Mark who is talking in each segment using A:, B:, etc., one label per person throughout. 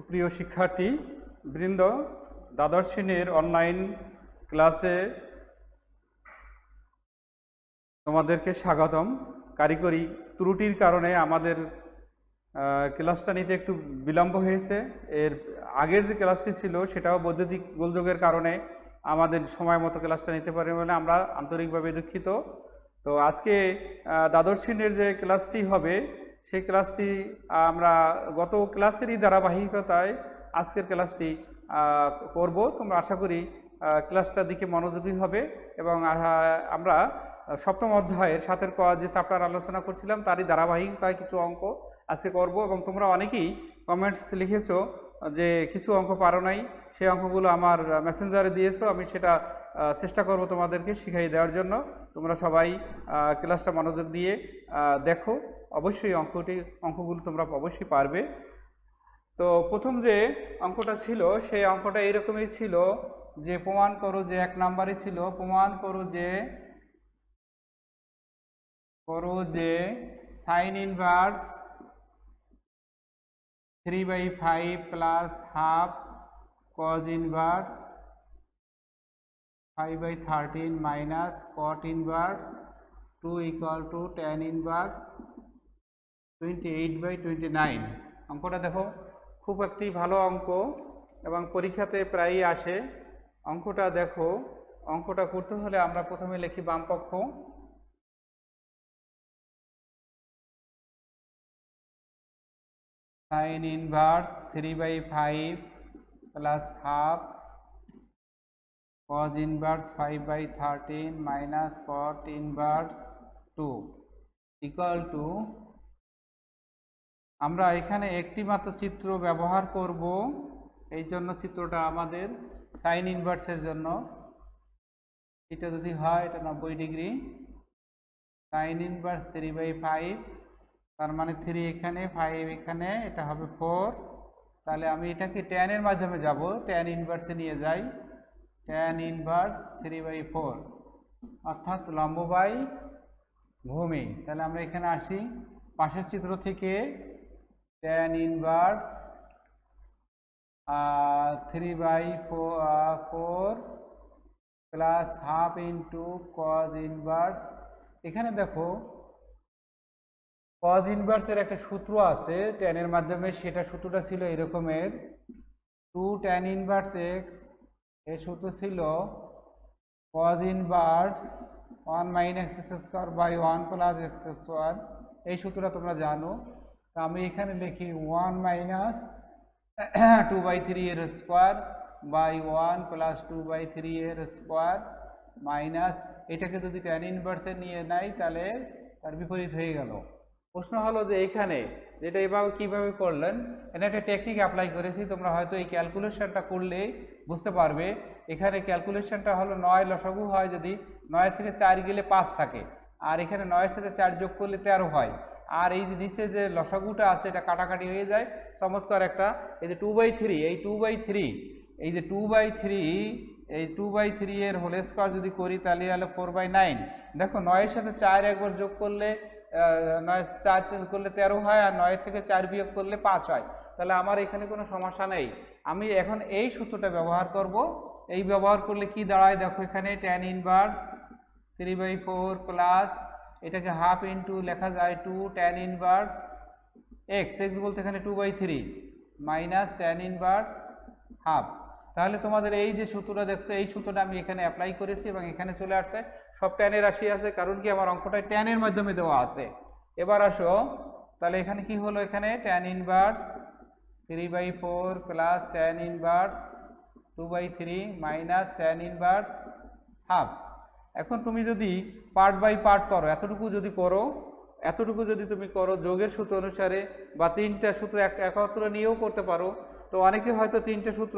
A: সুপ্রিয় শিক্ষার্থী বৃন্দ, দ্বাদশ শ্রেণীর অনলাইন ক্লাসে তোমাদেরকে স্বাগতম। কারিগরি ত্রুটির কারণে আমাদের ক্লাসটা নিতে একটু বিলম্ব হয়েছে। এর আগের যে ক্লাসটি ছিল সেটাও বৈদ্যুতিক গোলযোগের কারণে আমাদের সময় মতো ক্লাসটা নিতে পারি বলে আমরা আন্তরিকভাবে দুঃখিত। তো আজকে দ্বাদশ শ্রেণীর যে ক্লাসটি হবে সেই ক্লাসটি আমরা গত ক্লাসেরই ধারাবাহিকতায় আজকের ক্লাসটি করব। তোমরা আশা করি ক্লাসটার দিকে মনোযোগী হবে এবং আমরা সপ্তম অধ্যায়ের 7 ক যে চ্যাপ্টার আলোচনা করছিলাম তারই ধারাবাহিকতায় কিছু অঙ্ক আজকে করব এবং তোমরা অনেকেই কমেন্টস লিখেছো যে কিছু অঙ্ক পারো নাই, সেই অঙ্কগুলো আমার মেসেঞ্জারে দিয়েছো। আমি সেটা চেষ্টা করব তোমাদেরকে শিখিয়ে দেওয়ার জন্য। তোমরা সবাই ক্লাসটা মনোযোগ দিয়ে দেখো, অবশ্যই অঙ্কগুলো তোমরা অবশ্যই পারবে। তো প্রথম যে অঙ্কটা ছিল সেই অঙ্কটা এইরকমই ছিল যে প্রমাণ করো যে 1 নম্বরে ছিল প্রমাণ করো যে sine inverse 3/5 plus half cos inverse 5/13 minus caught inverse 2 equal to tan inverse 28/29। অঙ্কটা দেখো, খুব একটি ভালো অঙ্ক এবং পরীক্ষাতে প্রায়ই আসে। অঙ্কটা দেখো, অঙ্কটা করতে হলে আমরা প্রথমে লিখি বাম পক্ষ, sign inverse 3/5 plus half cos inverse 5/13 minus cot inverse 2 equal to, আমরা এখানে একটি মাত্র চিত্র ব্যবহার করব। এই জন্য চিত্রটা আমাদের সাইন ইনভার্সের জন্য, এটা যদি হয় এটা 90 ডিগ্রি। সাইন ইনভার্স 3/5 তার মানে 3 এখানে 5 এখানে, এটা হবে 4। তাহলে আমি এটাকে tan এর মাধ্যমে যাব, tan ইনভার্সে নিয়ে যাই, tan ইনভার্স 3/4 অর্থাৎ লম্ব বাই ভূমি। তাহলে আমরা এখানে আসি, পাশের চিত্র থেকে tan inverse 3/4 plus half into cos inverse. এখানে দেখো কজ ইনভার্সের একটা সূত্র আছে tan এর মাধ্যমে, সেটা সূত্রটা ছিল এরকমের 2 tan ইনভার্স x, এই সূত্র ছিল cos inverse 1 minus x square by 1 plus x square. এই সূত্রটা তোমরা জানো। তো আমি এখানে লিখি 1 মাইনাস 2/3 এর স্কয়ার বাই 1 প্লাস 2/3 এর স্কয়ার মাইনাস, এটাকে যদি tan ইনভার্সে নিয়ে নাই তাহলে তার বিপরীত হয়ে গেল। প্রশ্ন হলো যে এখানে যেটা এভাবে কিভাবে করলেন, এটা একটা টেকনিক অ্যাপ্লাই করেছি, তোমরা হয়তো এই ক্যালকুলেশনটা করলে বুঝতে পারবে। এখানে ক্যালকুলেশনটা হলো 9 লসাগু হয় যদি 9 থেকে 4 গেলে 5 থাকে, আর এখানে 9 এর সাথে 4 যোগ করলে 13 হয়, আর এই যে নিচে যে লসাগুটা আছে এটা কাটাকাটি হয়ে যায়। চমৎকার একটা, এই যে 2/3, এই 2/3, এই যে 2/3, এই 2/3 এর হোল স্কয়ার যদি করি তাহলে হলো 4/9। দেখো 9 এর সাথে 4 একবার যোগ করলে 9 4 করলে 13 হয়, আর 9 থেকে 4 বিয়োগ করলে 5 হয়। তাহলে আমার এখানে কোনো সমস্যা নেই। আমি এখন এই সূত্রটা ব্যবহার করব। এই ব্যবহার করলে কি দাঁড়ায় দেখো, এখানে tan ইনভার্স 3/4 প্লাস এটাকে হাফ ইন্টু লেখা যায় 2 tan ইনভার্স x, x বলতে এখানে 2/3 মাইনাস tan ইনভার্স হাফ। তাহলে তোমাদের এই যে সূত্রটা দেখছো, এই সূত্রটা আমি এখানে অ্যাপ্লাই করেছি এবং এখানে চলে আসছে। সব tan এর রাশি আছে, কারণ কি আমার অঙ্কটা tan এর মাধ্যমে দেওয়া আছে। এবার আসো, তাহলে এখানে কি হলো, এখানে tan inverse 3/4 plus tan inverse 2/3 minus tan inverse half. এখন তুমি যদি পার্ট বাই পার্ট করো, এতটুকু যদি তুমি করো যোগের সূত্র অনুসারে, বা 3টা সূত্র একত্র নিয়েও করতে পারো। তো অনেকে হয়তো 3টা সূত্র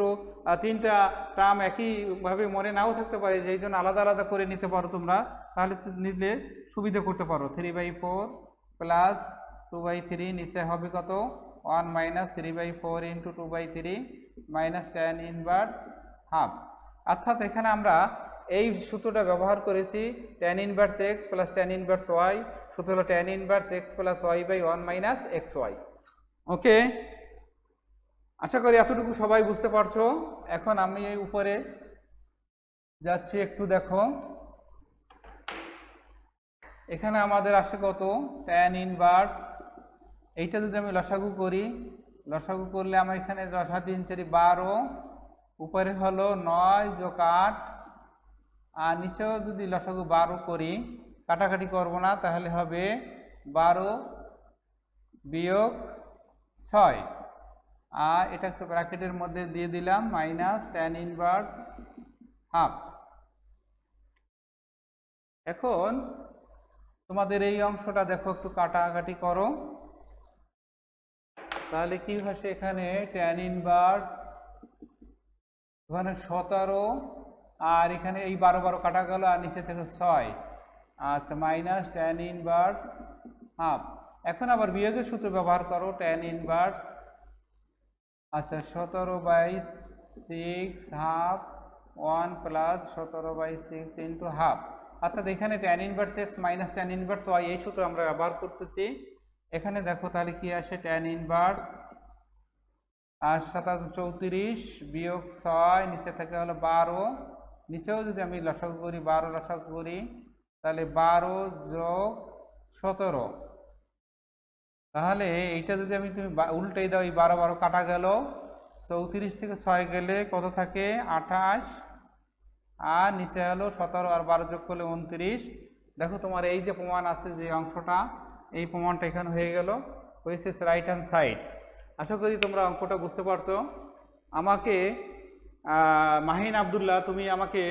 A: 3টা টার্ম একইভাবে মনে নাও থাকতে পারে, যেই জন্য আলাদা আলাদা করে নিতে পারো তোমরা, তাহলে নিলে সুবিধা করতে পারো। 3/4 প্লাস 2/3 নিচে হবে কত 1 minus 3/4 into 2/3 minus tan inverse half. অর্থাৎ এখানে আমরা এই সূত্রটা ব্যবহার করেছি, tan inverse x plus tan inverse y, সূত্র হলো tan inverse x plus y by 1 minus xy। Okay, আশা করি এতটুকু সবাই বুঝতে পারছো। এখন আমি এই উপরে যাচ্ছি, একটু দেখো এখানে আমাদের আসে কত tan ইনভার্স। এইটা যদি আমি লসাগু করি, লসাগু করলে আমার এখানে 10 12, উপরে হলো 9 যোগ 8, আর নিচেও যদি লসাগু 12 করি, কাটাকাটি করব না, তাহলে হবে 12 বিয়োগ 6, আর এটা একটু ব্র্যাকেটের মধ্যে দিয়ে দিলাম মাইনাস tan ইনভার্স হাফ। এখন তোমাদের এই অংশটা দেখো, একটু কাটাকাটি করো, তাহলে কি হচ্ছে এখানে tan ইনভার্স, ওখানে 17, আর এখানে এই 12 12 কাটা গেল, আর নিচে থেকে 6, আচ্ছা মাইনাস tan ইনভার্স হাফ। এখন আবার বিয়োগের সূত্র ব্যবহার করো, tan ইনভার্স, আচ্ছা 17/6 হাফ 1 প্লাস 17/6 ইন্টু হাফ, অর্থাৎ এখানে tan inverse x minus tan inverse y এই সূত্র আমরা ব্যবহার করতেছি। এখানে দেখো তাহলে কি আসে, tan ইনভার্স আর 34 বিয়োগ 6, নিচে থেকে হলো 12, নিচেও যদি আমি লসাগু করি 12 লসাগু করি, তাহলে 12 যোগ 17, তাহলে এইটা যদি আমি তুমি উল্টেই দাও, এই 12 12 কাটা গেল, 34 থেকে 6 গেলে কত থাকে 28, আর নিচে হলো 17 আর 12 যোগ করলে 29। দেখো তোমার এই যে প্রমাণ আছে যে অংশটা, এই প্রমাণটা এখানে হয়ে গেল, হয়েছে রাইট হ্যান্ড সাইড। আশা করি তোমরা অঙ্কটা বুঝতে পারছো। আমাকে মাহিন আবদুল্লাহ, তুমি আমাকে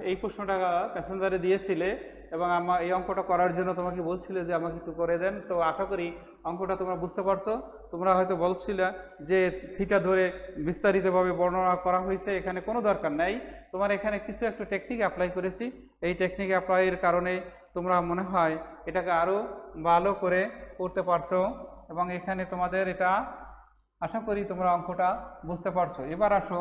A: এই প্রশ্নটা প্যাসেঞ্জারে দিয়েছিলে এবং আমার এই অঙ্কটা করার জন্য তোমাকে বলছিলে যে আমাকে একটু করে দেন। তো আশা করি অঙ্কটা তোমরা বুঝতে পারছো। তোমরা হয়তো বলছিলে যে থিটা ধরে বিস্তারিতভাবে বর্ণনা করা হয়েছে, এখানে কোনো দরকার নাই। তোমার এখানে কিছু একটা টেকনিক অ্যাপ্লাই করেছি, এই টেকনিক অ্যাপ্লাইয়ের কারণে তোমরা মনে হয় এটাকে আরও ভালো করে করতে পারছো, এবং এখানে তোমাদের এটা আশা করি তোমরা অঙ্কটা বুঝতে পারছো। এবার আসো,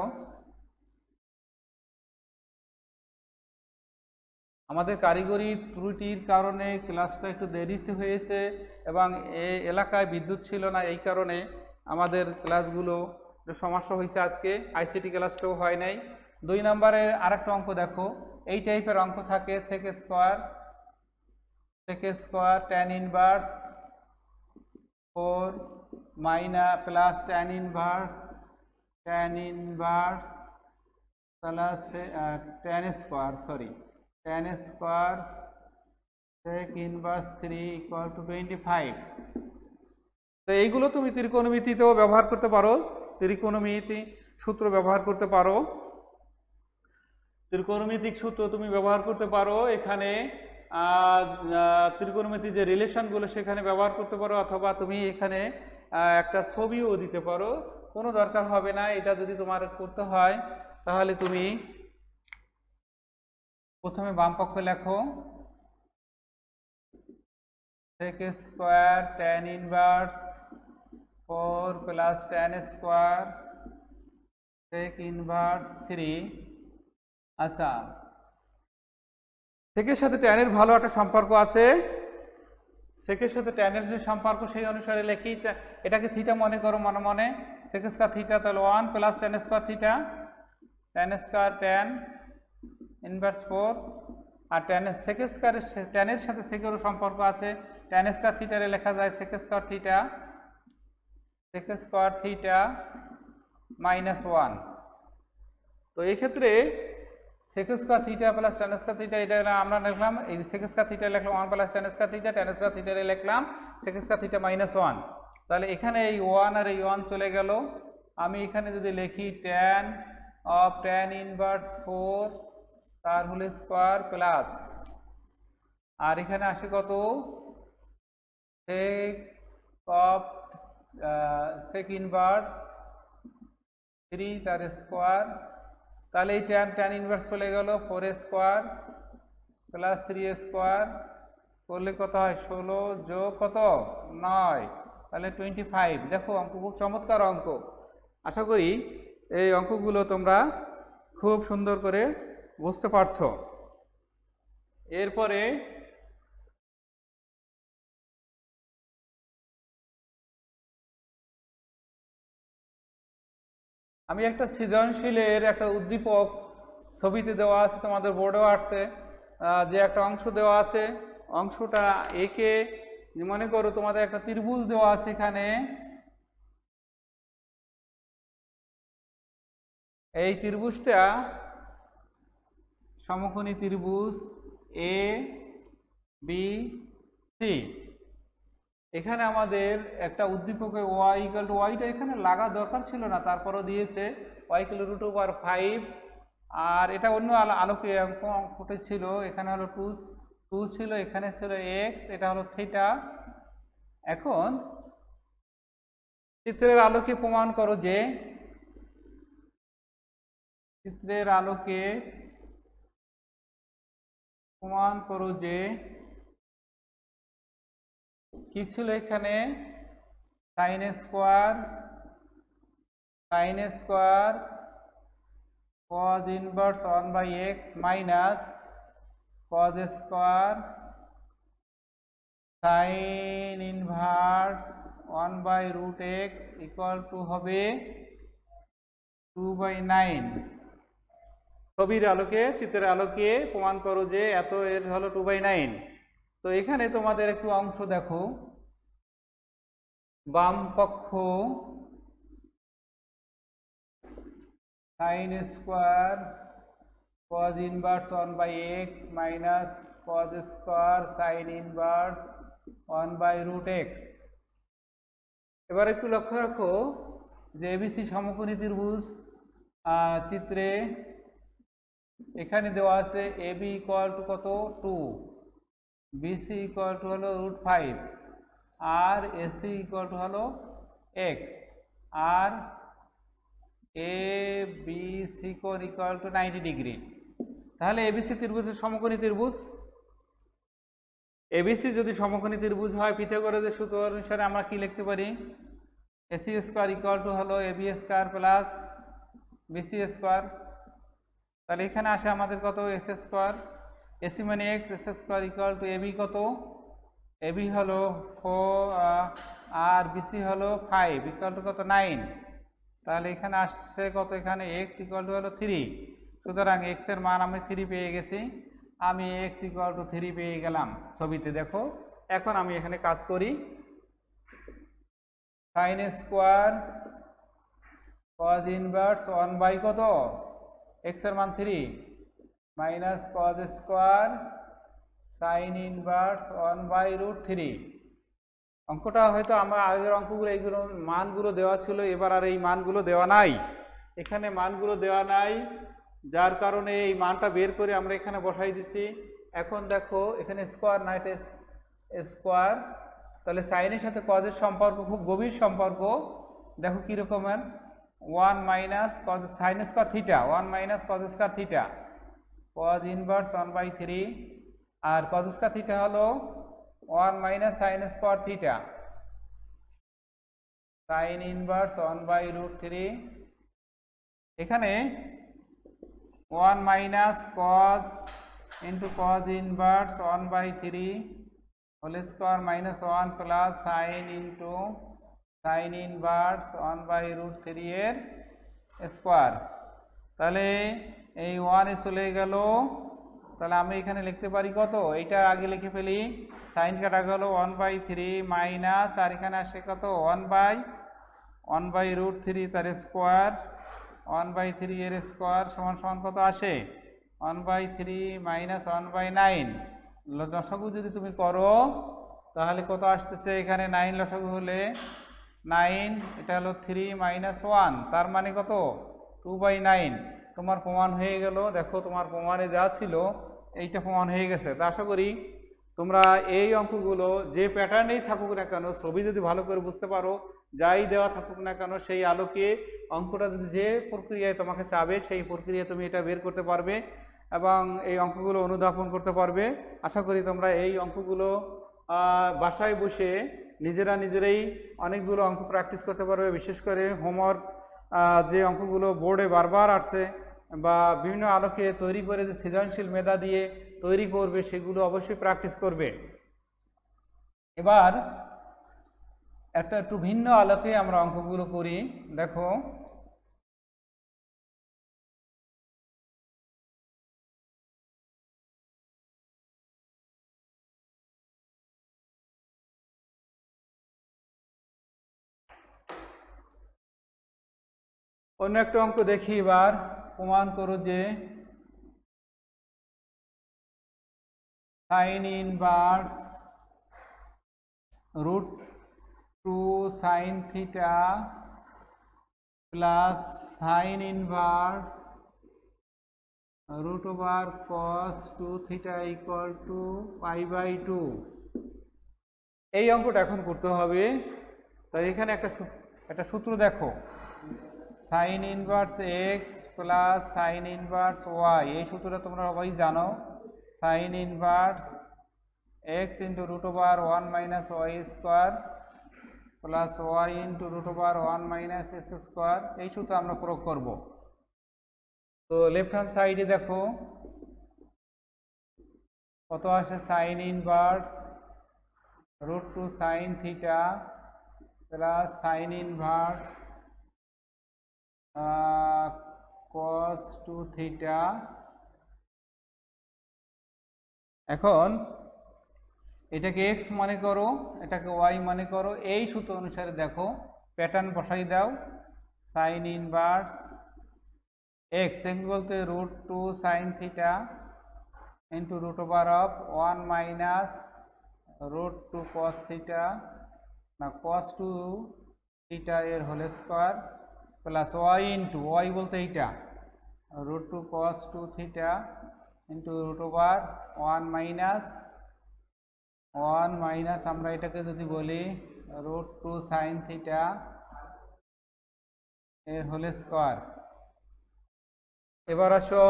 A: আমাদের কারিগরি ত্রুটির কারণে ক্লাসটা একটু দেরিতে হয়েছে, এবং এই এলাকায় বিদ্যুৎ ছিল না, এই কারণে আমাদের ক্লাসগুলো সমস্যা হয়েছে। আজকে আইসিটি ক্লাসটাও হয় নাই। 2 নম্বরের আরেকটা অঙ্ক দেখো, এই টাইপের অঙ্ক থাকে, sec square tan inverse 4 minus plus tan inverse plus tan square sec inverse 3 equal to 25। তো এইগুলো তুমি ত্রিকোণমিতিতেও ব্যবহার করতে পারো, ত্রিকোণমিতি সূত্র ব্যবহার করতে পারো, ত্রিকোণমিতিক সূত্র তুমি ব্যবহার করতে পারো। এখানে ত্রিকোণমিতি যে রিলেশনগুলো সেখানে ব্যবহার করতে পারো, অথবা তুমি এখানে একটা ছবিও দিতে পারো, কোনো দরকার হবে না। এটা যদি তোমার করতে হয় তাহলে তুমি প্রথমে বাম পক্ষে লেখো sec square tan inverse 4 plus tan square sec inverse 3। আচ্ছা, সেকের সাথে ট্যানের ভালো একটা সম্পর্ক আছে, সেকের সাথে ট্যানের যে সম্পর্ক সেই অনুসারে লেখি, এটাকে থিটা মনে করো মনে মনে, সেক স্কোয়ার থিটা, তাহলে 1 plus tan square theta, tan square tan inverse 4, আর সেক স্কোয়ারের ট্যানের সাথে সেকেরও সম্পর্ক আছে, tan স্কোয়ার থিটারে লেখা যায় সেক স্কোয়ার থিটা মাইনাস 1। তো এই ক্ষেত্রে sec square theta plus tan square theta, এটা আমরা লিখলাম, এই sec স্কয়ার থিটা লিখলাম 1 plus tan square theta, tan square theta লিখলাম sec স্কয়ার থিটা মাইনাস 1। তাহলে এখানে এই 1 আর এই 1 চলে গেল। আমি এখানে যদি লিখি tan ইনভার্স 4 তার হোল স্কয়ার প্লাস, আর এখানে আসে কত sec ইনভার্স 3 তার স্কয়ার, তাহলে এই tan ইনভার্স চলে গেল 4 স্কোয়ার প্লাস 3 স্কোয়ার করলে কত হয় 16 যোগ কত 9, তাহলে 25। দেখো অঙ্ক খুব চমৎকার অঙ্ক। আশা করি এই অঙ্কগুলো তোমরা খুব সুন্দর করে বুঝতে পারছো। এরপরে আমি একটা সৃজনশীলের একটা উদ্দীপক ছবিতে দেওয়া আছে, তোমাদের বোর্ডেও আসছে, যে একটা অংশ দেওয়া আছে, অংশটা একে মনে করো তোমাদের একটা ত্রিভুজ দেওয়া আছে এখানে, এই ত্রিভুজটা সমকোণী ত্রিভুজ এ বি সি। এখানে আমাদের একটা উদ্দীপকে ওয়াই ইকুয়াল টু, ওয়াইটা এখানে লাগা দরকার ছিল না, তারপরও দিয়েছে ওয়াই ইকুয়াল টু √5। আর এটা অন্য আলোকে অঙ্কটা ছিল, এখানে হলো টু ছিল, এখানে ছিল এক্স, এটা হলো থিটা। এখন চিত্রের আলোকে প্রমাণ করো যে, চিত্রের আলোকে প্রমাণ করো যে কি ছিল এখানে, sine square cos inverse 1/x minus cos square sine inverse 1/√x equal to হবে 2/9। ছবির আলোকে, চিত্রের আলোকে প্রমাণ করো যে এত এর হলো 2/9। তো এখানে তোমাদের একটু অংশ দেখো, বাম পক্ষ sine square cos inverse 1/x minus cos square sine inverse 1/√x। এবার একটু লক্ষ্য রাখো যে এবিসি সমকোণী ত্রিভুজ চিত্রে এখানে দেওয়া আছে এবি ইকুয়াল টু কত 2, বিসি ইকুয়াল টু হলো √5, আর এসি ইকুয়াল টু হলো x, R A B C কোণ ইকুয়াল টু 90 ডিগ্রি। তাহলে এবিসি ত্রিভুজের সমকোণী ত্রিভুজ, এবিসি যদি সমকোণী ত্রিভুজ হয়, পিথাগোরাসের সূত্র অনুসারে আমরা কি লিখতে পারি, এসি স্কোয়ার ইকুয়াল টু হলো AB square plus BC square. তাহলে এখানে আসে আমাদের কত এক্স স্কোয়ার, এসি মানে x, x square equal to AB কত, এবি হলো 4 আর বিসি হলো 5 ইকুয়াল টু কত 9। তাহলে এখানে আসছে কত, এখানে এক্স ইকুয়াল টু হলো 3। সুতরাং এক্স এর মান আমি 3 পেয়ে গেছি, আমি এক্স ইকুয়াল টু 3 পেয়ে গেলাম ছবিতে দেখো। এখন আমি এখানে কাজ করি, সাইন স্কোয়ার cos ইনভার্স 1 কত, এক্স এর মান 3 minus cos square sine inverse 1/√3। অঙ্কটা হয়তো আমরা আগের অঙ্কগুলো এইগুলো মানগুলো দেওয়া ছিল, এবার আর এই মানগুলো দেওয়া নাই, এখানে মানগুলো দেওয়া নাই, যার কারণে এই মানটা বের করে আমরা এখানে বসাই দিচ্ছি। এখন দেখো এখানে স্কোয়ার না, এটা স্কোয়ার, তাহলে সাইনের সাথে কজের সম্পর্ক খুব গভীর সম্পর্ক। দেখো কীরকমের, 1 minus cos sine square theta, 1 minus cos square theta, cos inverse 1/3, আর কজ স্কোয়ার থিটা হলো 1 minus sine square theta, sine inverse 1/√3। এখানে 1 minus cos into cos inverse 1/3 whole square minus 1 plus sine into sine inverse 1/√3 এর square. তাহলে এই 1 চলে গেল, তাহলে আমি এখানে লিখতে পারি কত, এইটা আগে লিখে ফেলি, সাইন কাটা গেল 1/3 মাইনাস, আর এখানে আসে কত 1/√3 তার স্কোয়ার, 1/3 এর স্কোয়ার সমান সমান কত আসে 1/3 মাইনাস 1/9। লসাগু যদি তুমি করো তাহলে কত আসতেছে, এখানে 9 লসাগু হলে 9, এটা হলো 3 মাইনাস 1, তার মানে কত 2/9। তোমার প্রমাণ হয়ে গেল। দেখো তোমার প্রমাণে যা ছিল এইটা প্রমাণ হয়ে গেছে। তা আশা করি তোমরা এই অঙ্কগুলো যে প্যাটার্নেই থাকুক না কেন, ছবি যদি ভালো করে বুঝতে পারো, যাই দেওয়া থাকুক না কেন, সেই আলোকে অঙ্কটা যদি যে প্রক্রিয়ায় তোমাকে চাবে সেই প্রক্রিয়ায় তুমি এটা বের করতে পারবে এবং এই অঙ্কগুলো অনুধাবন করতে পারবে। আশা করি তোমরা এই অঙ্কগুলো বাসায় বসে নিজেরাই অনেকগুলো অঙ্ক প্র্যাকটিস করতে পারবে। বিশেষ করে হোমওয়ার্ক যে অঙ্কগুলো বোর্ডে বারবার আসছে বা বিভিন্ন আলোকে তৈরি করে যে সৃজনশীল মেধা দিয়ে তৈরি করবে, সেগুলো অবশ্যই প্র্যাকটিস করবে। এবার একটু ভিন্ন আলোকে আমরা অঙ্কগুলো করি। দেখো অন্য একটা অঙ্ক দেখি এবার। প্রমাণ করো যে sine inverse root 2 sine theta plus sine inverse root over cos 2 theta equal to pi by 2। এই অঙ্কটা এখন করতে হবে। তাই এখানে একটা সূত্র দেখো, sine inverse x plus sine inverse y. এই সূত্রটা তোমরা সবাই জানো, sine inverse x into root over 1 minus y square plus y into root over 1 minus x square. এই সূত্র আমরা প্রয়োগ করব। তো লেফট হ্যান্ড সাইডে দেখো কত আসে, sine inverse root 2 sine theta plus sine inverse cos 2 theta. এখন এটাকে x মনে করো, এটাকে y মনে করো। এই সূত্র অনুসারে দেখো প্যাটার্ন বসাই দাও, সাইন ইনভার্স x বলতে root 2 sine theta into root over of 1 minus root 2 cos theta না কস 2 থিটা এর whole square plus y into y বলতে এইটা root 2 cos 2 theta into root over 1 minus আমরা এটাকে যদি বলি রুট 2 সাইন থিটা এর হোল স্কোয়ার। এবার আসো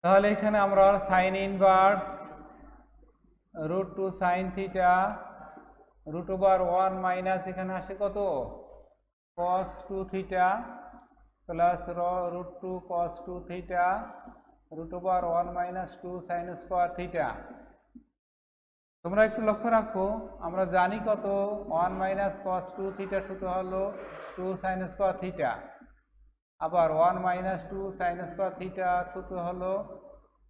A: তাহলে এখানে আমরা sine inverse root 2 sine theta root over 1 minus এখানে আসে কত cos 2 theta plus root 2 cos 2 theta root over 1 minus 2 sine square theta. তোমরা একটু লক্ষ্য রাখো, আমরা জানি কত 1 মাইনাস cos 2 থিটা সূত্র হলো 2 সাইন স্কোয়ার থিটা, আবার 1 মাইনাস 2 সাইন স্কোয়ার থিটা সূত্র হলো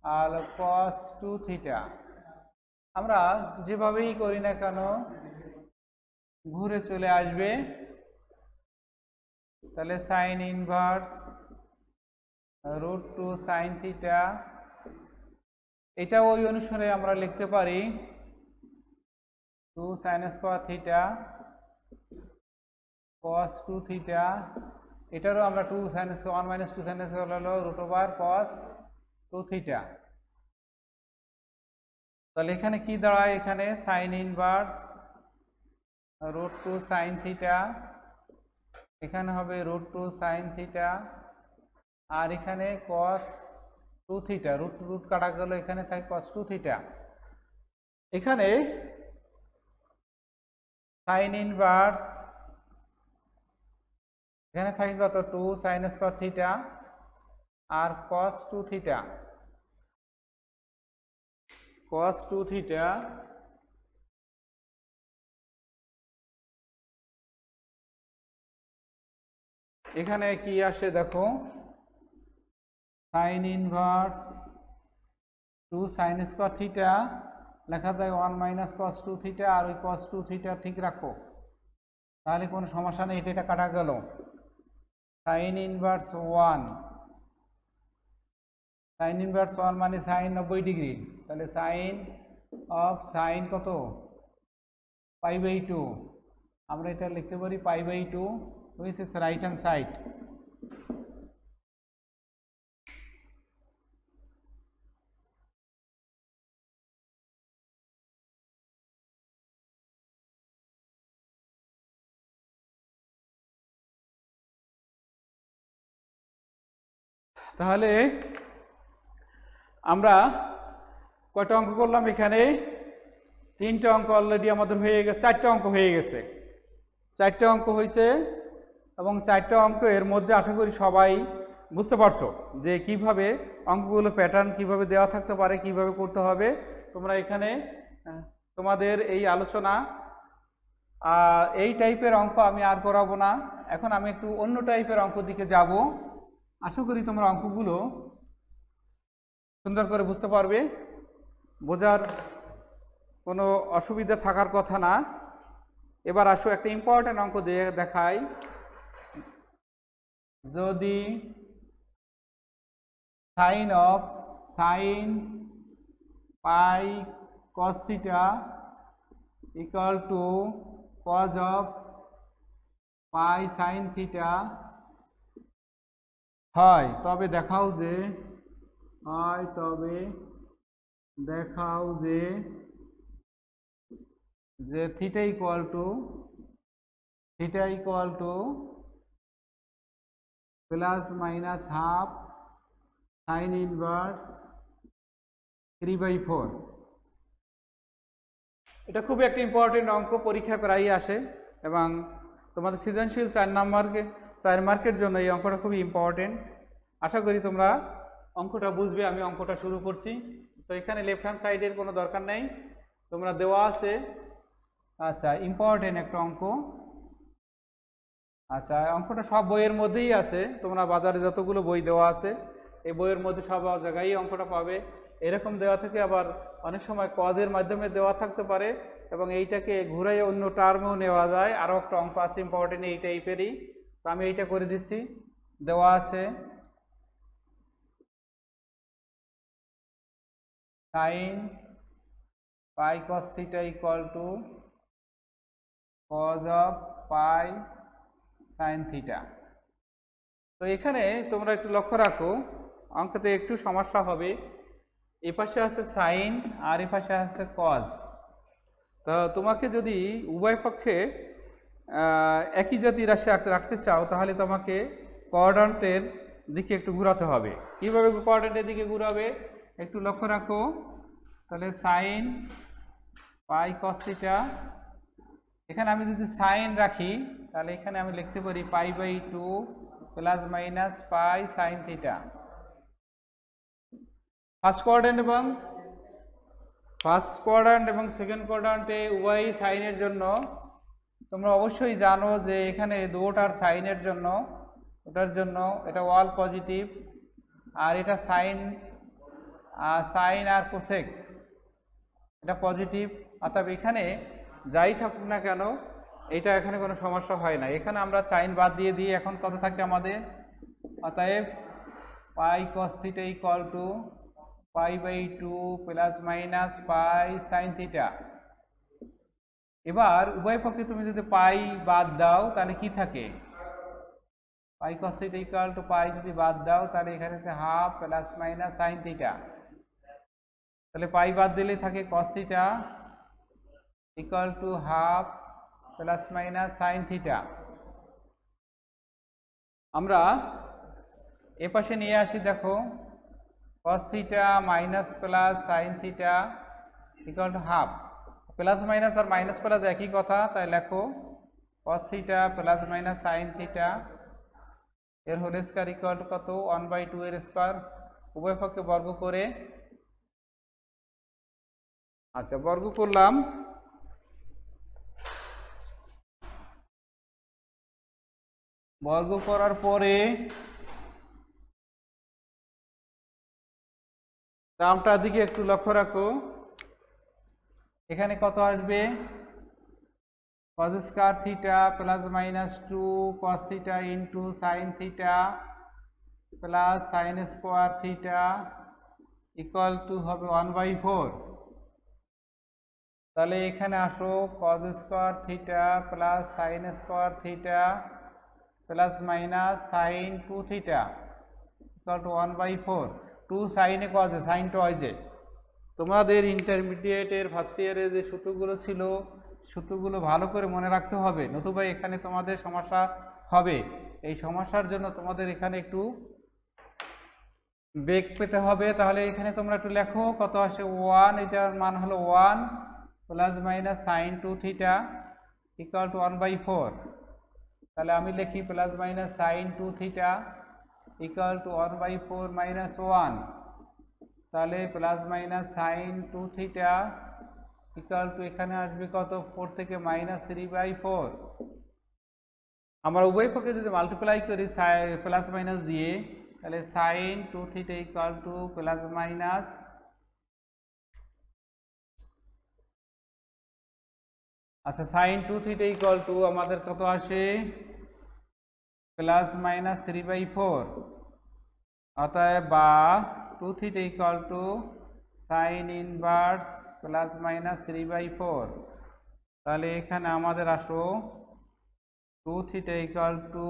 A: আর cos 2 থিটা। আমরা যেভাবেই করি না কেন ঘুরে চলে আসবে। তাহলে sine inverse root 2 sine theta, এটা ওই অনুসারে আমরা লিখতে পারি 2 sine square theta cos 2 theta. এটারও আমরা 2 sine square 1 minus 2 sine square হলো রুট ওভার cos 2 থিটা। তাহলে এখানে কি দাঁড়ায়, এখানে sine inverse root 2 sine theta, এখানে হবে রুট 2 সাইন থিটা, আর এখানে cos 2 থিটা, রুট কাটা গেল, এখানে থাকে cos 2 থিটা। এখানে সাইন ইনভার্স এখানে থাকে কত 2 সাইন স্কোয়ার থিটা আর cos 2 থিটা, cos 2 থিটা এখানে কি আসে দেখো, sine inverse 2 sine square theta লেখা যায় 1 মাইনাস cos 2 থিটা, আর ওই cos 2 থিটা ঠিক রাখো, তাহলে কোনো সমস্যা নেই, এটা কাটা গেল। সাইন ইনভার্স 1, সাইন ইনভার্স 1 মানে সাইন 90 ডিগ্রি, তাহলে সাইন অফ সাইন কত পাই বাই 2, আমরা এটা লিখতে পারি pi by 2 which is right hand side. তাহলে আমরা কয়টা অঙ্ক করলাম, এখানে 3টে অঙ্ক অলরেডি আমাদের হয়ে গেছে, 4টে অঙ্ক হয়ে গেছে, 4টে অঙ্ক হয়েছে। এবং 4টে অঙ্ক এর মধ্যে আশা করি সবাই বুঝতে পারছো যে কিভাবে অঙ্কগুলো প্যাটার্ন কিভাবে দেওয়া থাকতে পারে, কিভাবে করতে হবে। তোমরা এখানে তোমাদের এই আলোচনা এই টাইপের অঙ্ক আমি আর করাবো না, এখন আমি একটু অন্য টাইপের অঙ্ক দিকে যাব। আশা করি তোমরা অঙ্কগুলো সুন্দর করে বুঝতে পারবে, বোঝার কোনো অসুবিধা থাকার কথা না। এবার আসো একটা ইম্পর্টেন্ট অঙ্ক দিয়ে দেখাই। যদি sine pi cos theta equal to cos of pi sine theta হয়, তবে দেখাও যে theta equal to plus minus half sine inverse 3/4। এটা খুবই একটা ইম্পর্টেন্ট অঙ্ক, পরীক্ষায় প্রায়ই আসে এবং তোমাদের সৃজনশীল 4 মার্কের জন্য এই অঙ্কটা খুবই ইম্পর্টেন্ট। আশা করি তোমরা অঙ্কটা বুঝবে। আমি অঙ্কটা শুরু করছি। তো এখানে লেফট হ্যান্ড সাইডের কোনো দরকার নেই, তোমরা দেওয়া আছে। আচ্ছা, ইম্পর্টেন্ট একটা অঙ্ক। আচ্ছা, অঙ্কটা সব বইয়ের মধ্যেই আছে, তোমরা বাজারে যতগুলো বই দেওয়া আছে এই বইয়ের মধ্যে সব জায়গায় অঙ্কটা পাবে। এরকম দেওয়া থেকে আবার অনেক সময় কজের মাধ্যমে দেওয়া থাকতে পারে এবং এইটাকে ঘুরাইয়ে অন্য টার্মেও নেওয়া যায়। আরও একটা অঙ্ক আছে ইম্পর্টেন্ট এই টাইপেরই, তো আমি এইটা করে দিচ্ছি। দেওয়া আছে sine pi cos theta equal to cos of pi sine theta. তো এখানে তোমরা একটু লক্ষ্য রাখো, অঙ্কতে একটু সমস্যা হবে। এ পাশে আছে সাইন আর এ পাশে আছে কজ। তো তোমাকে যদি উভয় পক্ষে একই জাতীয় রাশি রাখতে চাও তাহলে তোমাকে কোঅর্ডিনেটের দিকে একটু ঘোরাতে হবে। কীভাবে কোঅর্ডিনেটের দিকে ঘোরাবে একটু লক্ষ্য রাখো। তাহলে সাইন পাই কস থিটা, এখানে আমি যদি সাইন রাখি তাহলে এখানে আমি লিখতে পারি π/2 plus minus pi sine theta. First quadrant এবং সেকেন্ড কোয়াড্র্যান্টে উভয় সাইনের জন্য তোমরা অবশ্যই জানো যে এখানে দুটোটার সাইনের জন্য, ওটার জন্য এটা অল পজিটিভ আর এটা সাইন আর কোসেক এটা পজিটিভ। অর্থাৎ এখানে যাই থাকুক না কেন এটা এখানে কোনো সমস্যা হয় না। এখানে আমরা সাইন বাদ দিয়ে দিই, এখন কত থাকে আমাদের? অতএব pi cos theta equal to π/2 plus minus pi sine theta. এবার উভয় পক্ষে তুমি যদি পাই বাদ দাও তাহলে কি থাকে? Pi cos theta equal to pi যদি বাদ দাও তাহলে এখানে half plus minus sine theta. তাহলে পাই বাদ দিলে থাকে cos theta equal to half plus minus sine theta. আমরা এ পাশে নিয়ে আসি, দেখো cos theta minus plus sine theta equal to half. Plus minus আর মাইনাস প্লাস একই কথা, তাই লেখো cos theta plus minus sine theta এর হোল স্কয়ার ইকুয়াল টু কত? 1/2 এর স্কয়ার। উভয় পক্ষে বর্গ করে, আচ্ছা বর্গ করলাম। বর্গ করার পরে টার্মটার দিকে একটু লক্ষ্য রাখো, এখানে কত আসবে? cos square theta plus minus 2 cos theta into sign theta plus sine square theta equal two হবে 1/4। তাহলে এখানে আসো cos square theta plus sine square theta plus minus sign 2 theta equal two 1/4। 2 সাইনে কজে, সাইন টু হয়। তোমাদের ইন্টারমিডিয়েটের first ইয়ারে যে সূত্রগুলো ছিল সূত্রগুলো ভালো করে মনে রাখতে হবে, নতুবা এখানে তোমাদের সমস্যা হবে। এই সমস্যার জন্য তোমাদের এখানে একটু বেগ পেতে হবে। তাহলে এখানে তোমরা একটু লেখো কত আসে? 1, এটার মান হলো 1 plus minus sign 2 theta equal two 1/4। তাহলে আমি লিখি plus minus sign 2 theta equal two 1/4 minus 1। তাহলে plus minus sign 2 theta equal two এখানে আসবে কত? 4 থেকে মাইনাস 3/4। আমরা উভয় পক্ষে যদি মাল্টিপ্লাই করি প্লাস মাইনাস দিয়ে তাহলে sine 2 theta equal to plus minus আচ্ছা সাইন 2 থিটা ইকুয়াল টু আমাদের কত আসে প্লাস মাইনাস 3/4 অতএব বা 2 theta equal to sine inverse plus minus 3/4 তাহলে এখানে আমাদের আসো 2 theta equal to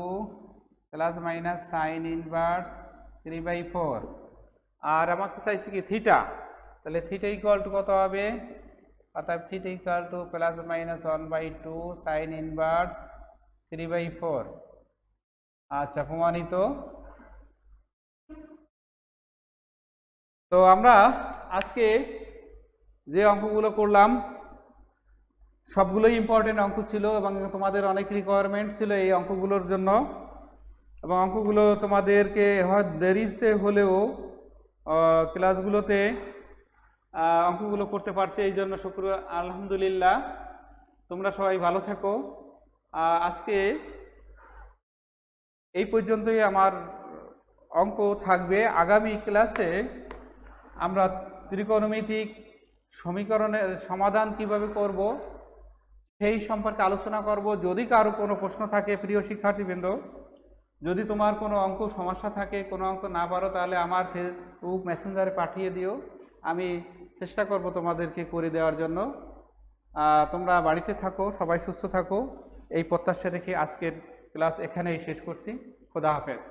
A: plus minus sine inverse 3/4 আর আমাকে চাইছে কি থিটা তাহলে থিটা ইকুয়াল টু কত হবে অর্থাৎ theta equal to plus minus 1/2 sign inverse 3/4 আচ্ছা প্রমাণিত। তো আমরা আজকে যে অঙ্কগুলো করলাম সবগুলোই ইম্পর্টেন্ট অঙ্ক ছিল এবং তোমাদের অনেক রিকোয়ারমেন্ট ছিল এই অঙ্কগুলোর জন্য এবং অঙ্কগুলো তোমাদেরকে হয়তো দেরিতে হলেও ক্লাসগুলোতে অঙ্কগুলো করতে পারছে এই জন্য শুকরিয়া আলহামদুলিল্লাহ। তোমরা সবাই ভালো থেকো। আজকে এই পর্যন্তই আমার অঙ্ক থাকবে। আগামী ক্লাসে আমরা ত্রিকোণমিতিক সমীকরণের সমাধান কিভাবে করব সেই সম্পর্কে আলোচনা করব। যদি কারো কোনো প্রশ্ন থাকে প্রিয় শিক্ষার্থীবৃন্দ, যদি তোমার কোনো অঙ্ক সমস্যা থাকে, কোনো অঙ্ক না পারো, তাহলে আমার ফেসবুক মেসেঞ্জারে পাঠিয়ে দিও, আমি চেষ্টা করব তোমাদেরকে করে দেওয়ার জন্য। তোমরা বাড়িতে থাকো, সবাই সুস্থ থাকো, এই প্রত্যাশা রেখে আজকের ক্লাস এখানেই শেষ করছি। খোদা হাফেজ।